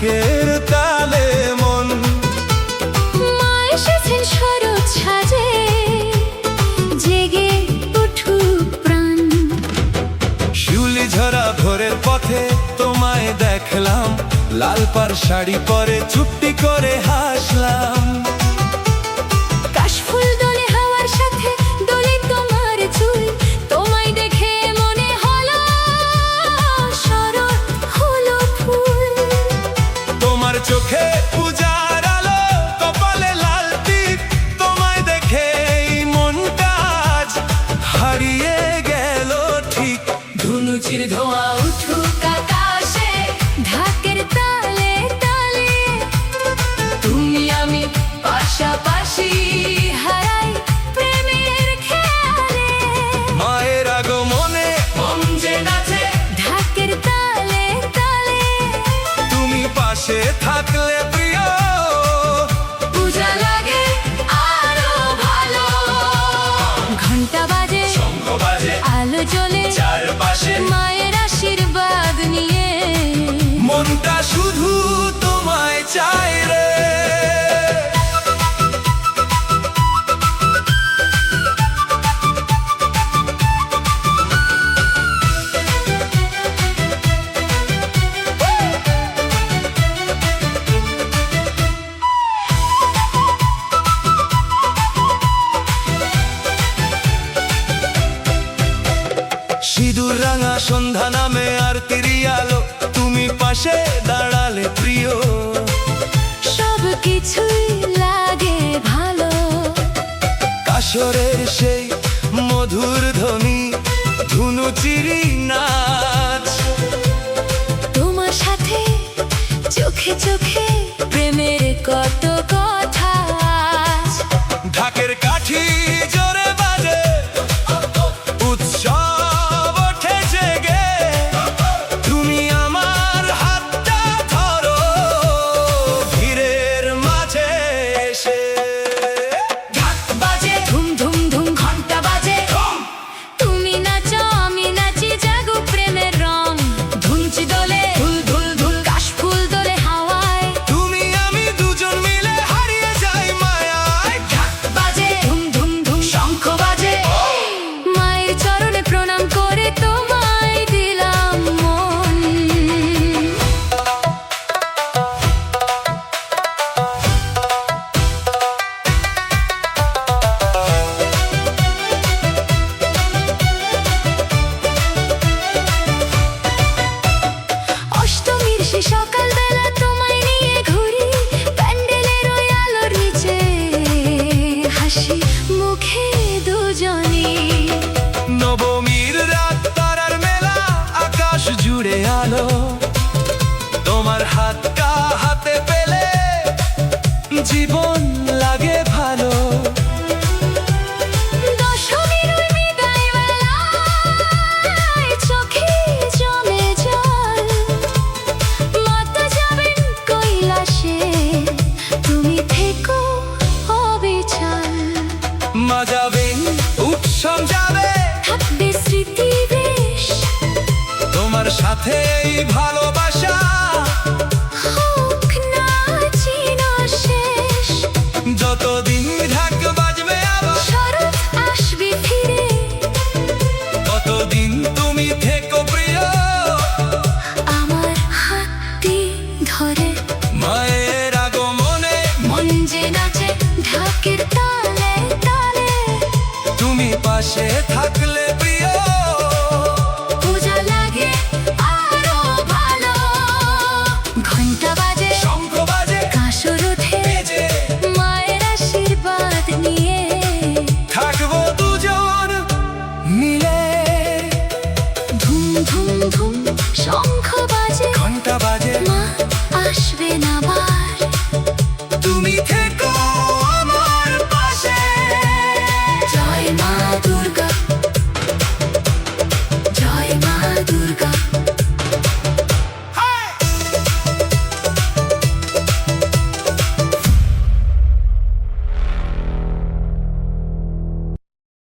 ঢাকের তালে মন। মা এসেছেন শরৎ সাজে, জেগে উঠুক প্রাণ। শিউলি ঝরা ভোরের পথে তোমায় দেখলাম, লাল পাড় শাড়ি পরে চুপটি করে হাসলাম। কাশফুল দোলে হাওয়ার সাথে, দোলে তোমার চুল, তোমায় দেখে মনে হলো শরৎ হলো ফুল। তোমার চোখে পূজার আলো, কপালে লাল টিপ, তোমায় দেখে এই মনটা আজ হারিয়ে গেল ঠিক। ধুনুচির ধোঁয়া উঠুক আকাশে, ঢাকের তালে তালে, তুমি আমি পাশাপাশি হারাই প্রেমের খেয়ালে। মায়ের আগমনে মন যে নাচে, ঢাকের তালে তালে, তুমি পাশে থাকলে প্রিয়, পূজা লাগে আরো ভালো। ঘন্টা বাজে, শঙ্খ বাজে, আলো জ্বলে চারপাশে মায়ের আশীর্বাদ নিয়ে। মনটা শুধু তোমায় চাই রে। সিঁদুর রাঙা সন্ধ্যা নামে আর তিরি আলো, তুমি পাশে দাঁড়ালে প্রিয়। সব কিছুই লাগে ভালো। কাশরের সেই মধুর ধ্বনি, ধুনুচিরি নাচ, তোমার সাথে চোখে চোখে প্রেমের কত কথা আজ। ঢাকের কাঠি জোরে বাজে, উৎসব ওঠে জেগে, তুমি আমার হাতটা ধরো ভিড়ের মাঝে এসে। ঢাক বাজে, ধুম ধুম ধুম ঘন্টা বাজে, তুমি নাচো আমি নাচি, জাগো প্রেমের রং। ধুনচি দোলে ধুল ধুল ধুল, কাশফুল দোলে হাওয়ায়, তুমি আমি দুজন মিলে হারিয়ে যাই মায়ায়। ঢাক বাজে, ধুম ধুম ধুম শঙ্খ বাজে, মায়ের চরণে প্রণাম করে তোমায় দিলাম মন। অষ্টমীর সে সকালবেলা তোমায় নিয়ে ঘুরি, প্যান্ডেলের ওই আলোর নিচে হাসি মুখে দুজনই। নবমীর রাত তারার মেলা, আকাশ জুড়ে আলো, তোমার হাতটা হাতে পেলে জীবন লাগে ভালো। দশমীর ওই বিদায় বেলায় চোখে জমে জল, মাতা যাবেন কৈলাসে, তুমি থেকো অবিচল। মা যাবেন, উৎসব যাবে, থাকবে স্মৃতি বেশ, তোমার সাথে এই ভালো